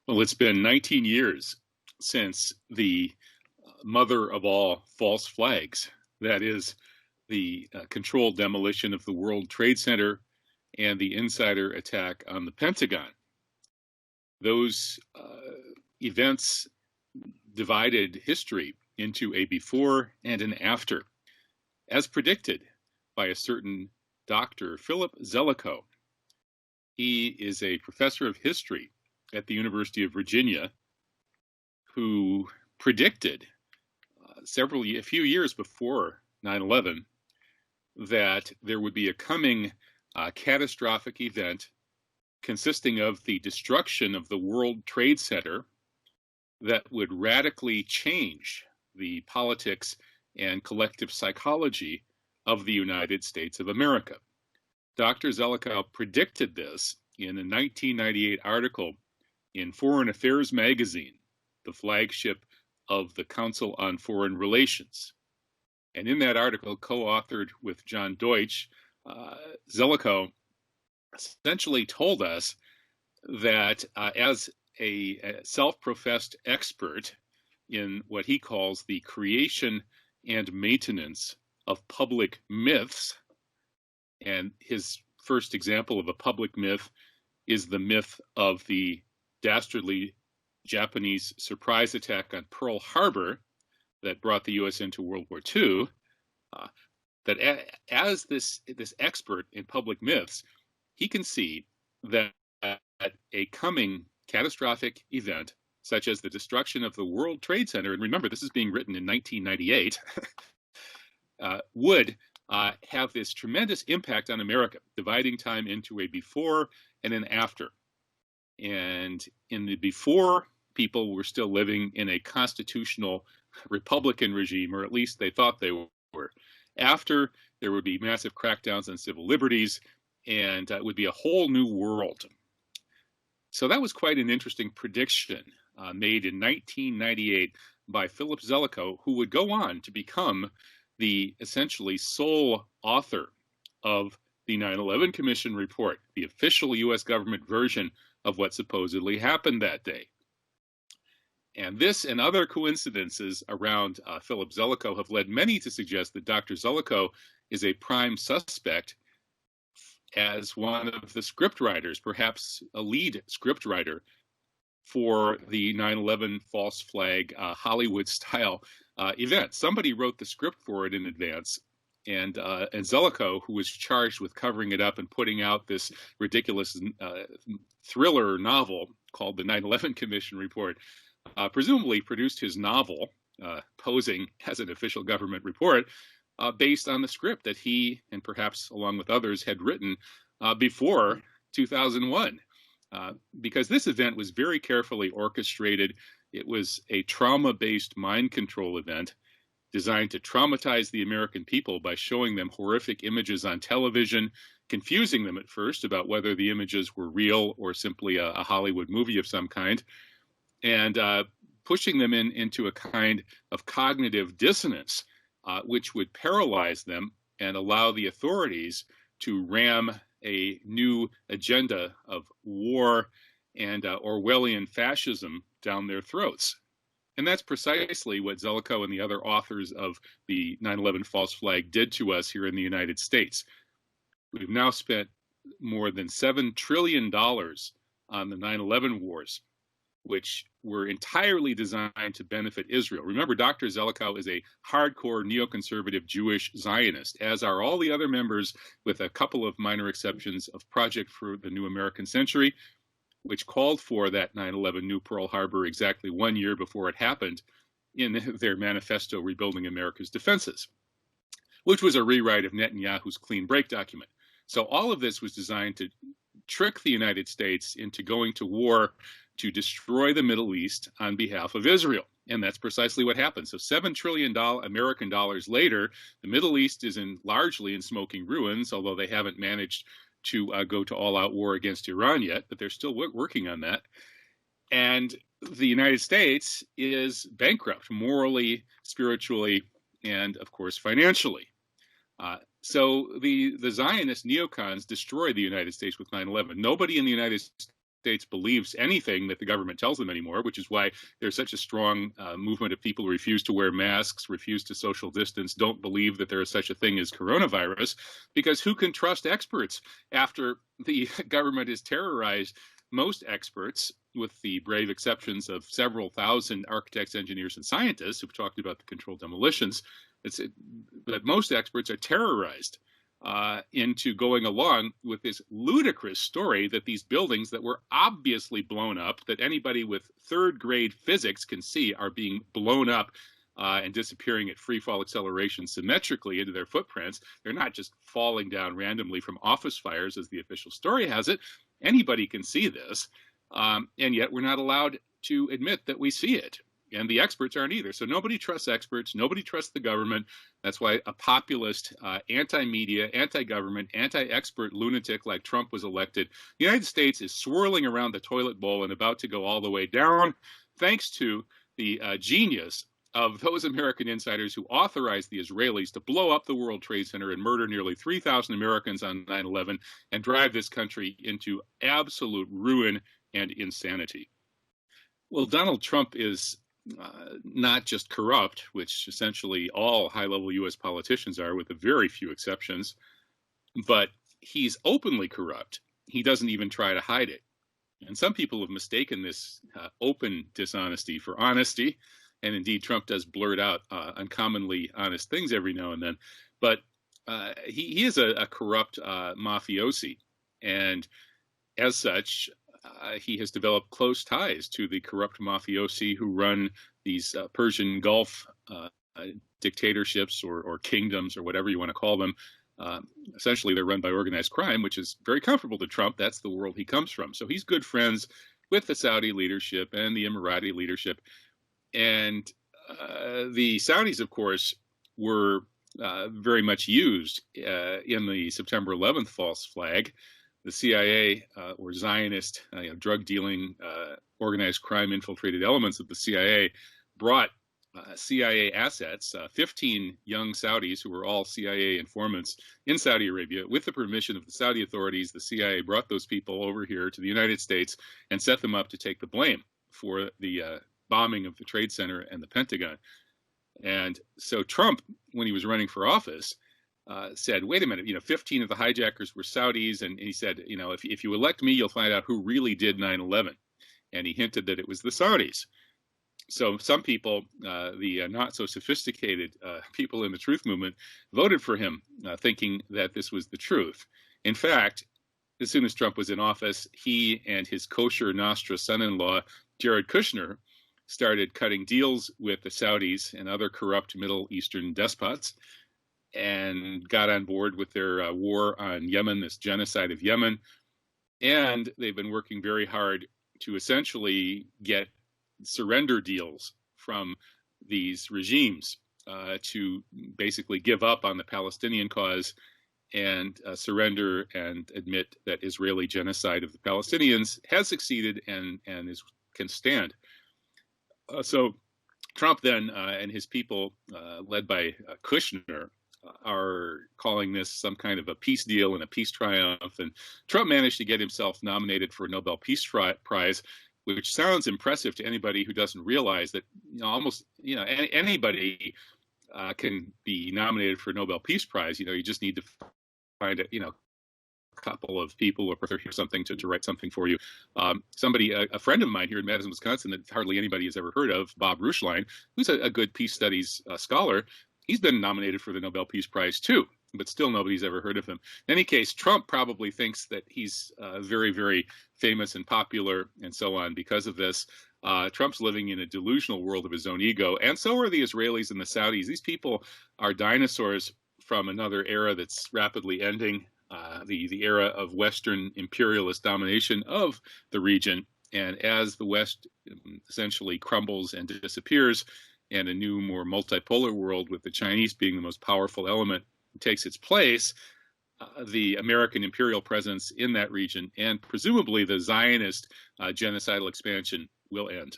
Well, it's been 19 years since the mother of all false flags, that is, the controlled demolition of the World Trade Center and the insider attack on the Pentagon. Those events divided history into a before and an after, as predicted by a certain Dr. Philip Zelikow. He is a professor of history at the University of Virginia who predicted a few years before 9/11 that there would be a coming catastrophic event consisting of the destruction of the World Trade Center that would radically change the politics and collective psychology of the United States of America. Dr. Zelikow predicted this in a 1998 article in Foreign Affairs magazine, the flagship of the Council on Foreign Relations. And in that article, co-authored with John Deutsch, Zelikow essentially told us that as a self-professed expert in what he calls the creation and maintenance of public myths, and his first example of a public myth is the myth of the dastardly Japanese surprise attack on Pearl Harbor that brought the U.S. into World War II, that as this expert in public myths, he can see that a coming catastrophic event, such as the destruction of the World Trade Center, and remember, this is being written in 1998, would have this tremendous impact on America, dividing time into a before and an after. And in the before, people were still living in a constitutional Republican regime, or at least they thought they were. After, there would be massive crackdowns on civil liberties, and it would be a whole new world. So that was quite an interesting prediction made in 1998 by Philip Zelikow, who would go on to become the essentially sole author of the 9/11 Commission report, the official U.S. government version of what supposedly happened that day. And this and other coincidences around Philip Zelikow have led many to suggest that Dr. Zelikow is a prime suspect as one of the scriptwriters, perhaps a lead scriptwriter for the 9/11 false flag Hollywood-style event. Somebody wrote the script for it in advance, and Zelikow, who was charged with covering it up and putting out this ridiculous thriller novel called the 9/11 Commission Report, presumably produced his novel, posing as an official government report, based on the script that he, and perhaps along with others, had written before 2001. Because this event was very carefully orchestrated. It was a trauma-based mind control event designed to traumatize the American people by showing them horrific images on television, confusing them at first about whether the images were real or simply a Hollywood movie of some kind, and pushing them into a kind of cognitive dissonance, which would paralyze them and allow the authorities to ram a new agenda of war and Orwellian fascism down their throats. And that's precisely what Zelikow and the other authors of the 9/11 false flag did to us here in the United States. We've now spent more than $7 trillion on the 9/11 wars, which were entirely designed to benefit Israel. Remember, Dr. Zelikow is a hardcore neoconservative Jewish Zionist, as are all the other members, with a couple of minor exceptions, of Project for the New American Century, which called for that 9/11 New Pearl Harbor exactly 1 year before it happened in their manifesto, Rebuilding America's Defenses, which was a rewrite of Netanyahu's clean break document. So all of this was designed to trick the United States into going to war to destroy the Middle East on behalf of Israel. And that's precisely what happened. So $7 trillion American dollars later, the Middle East is largely in smoking ruins, although they haven't managed to go to all-out war against Iran yet, but they're still working on that. And the United States is bankrupt morally, spiritually, and, of course, financially. So the Zionist neocons destroyed the United States with 9/11. Nobody in the United States believes anything that the government tells them anymore, which is why there's such a strong movement of people who refuse to wear masks, refuse to social distance, don't believe that there is such a thing as coronavirus, because who can trust experts after the government has terrorized most experts, with the brave exceptions of several thousand architects, engineers, and scientists who've talked about the controlled demolitions. But most experts are terrorized into going along with this ludicrous story that these buildings that were obviously blown up, that anybody with third grade physics can see are being blown up and disappearing at free fall acceleration symmetrically into their footprints. They're not just falling down randomly from office fires, as the official story has it. Anybody can see this, and yet we're not allowed to admit that we see it. And the experts aren't either. So nobody trusts experts. Nobody trusts the government. That's why a populist, anti-media, anti-government, anti-expert lunatic like Trump was elected. The United States is swirling around the toilet bowl and about to go all the way down, thanks to the genius of those American insiders who authorized the Israelis to blow up the World Trade Center and murder nearly 3,000 Americans on 9/11 and drive this country into absolute ruin and insanity. Well, Donald Trump is not just corrupt, which essentially all high-level U.S. politicians are, with a very few exceptions, but he's openly corrupt. He doesn't even try to hide it. And some people have mistaken this open dishonesty for honesty, and indeed Trump does blurt out uncommonly honest things every now and then, but he is a corrupt mafiosi, and as such, he has developed close ties to the corrupt mafiosi who run these Persian Gulf dictatorships or kingdoms or whatever you want to call them. Essentially, they're run by organized crime, which is very comfortable to Trump. That's the world he comes from. So he's good friends with the Saudi leadership and the Emirati leadership. And the Saudis, of course, were very much used in the September 11th false flag. The CIA or Zionist drug dealing, organized crime infiltrated elements of the CIA brought CIA assets, 15 young Saudis who were all CIA informants in Saudi Arabia. With the permission of the Saudi authorities, the CIA brought those people over here to the United States and set them up to take the blame for the bombing of the Trade Center and the Pentagon. And so Trump, when he was running for office, said, wait a minute, 15 of the hijackers were Saudis. And he said, if you elect me, you'll find out who really did 9/11. And he hinted that it was the Saudis. So some people, the not so sophisticated people in the truth movement, voted for him, thinking that this was the truth. In fact, as soon as Trump was in office, he and his kosher Nostra son-in-law, Jared Kushner, started cutting deals with the Saudis and other corrupt Middle Eastern despots, and got on board with their war on Yemen, this genocide of Yemen. And they've been working very hard to essentially get surrender deals from these regimes to basically give up on the Palestinian cause and surrender and admit that Israeli genocide of the Palestinians has succeeded and can stand. So Trump then and his people, led by Kushner, are calling this some kind of a peace deal and a peace triumph. And Trump managed to get himself nominated for a Nobel Peace Prize, which sounds impressive to anybody who doesn't realize that anybody can be nominated for a Nobel Peace Prize. You just need to find a couple of people or something to write something for you. A friend of mine here in Madison, Wisconsin, that hardly anybody has ever heard of, Bob Rushline, who's a good peace studies scholar. He's been nominated for the Nobel Peace Prize too, but still nobody's ever heard of him. In any case, Trump probably thinks that he's very, very famous and popular and so on because of this. Trump's living in a delusional world of his own ego, and so are the Israelis and the Saudis. These people are dinosaurs from another era that's rapidly ending, the era of Western imperialist domination of the region. And as the West essentially crumbles and disappears, and a new, more multipolar world with the Chinese being the most powerful element takes its place, the American imperial presence in that region and presumably the Zionist genocidal expansion will end.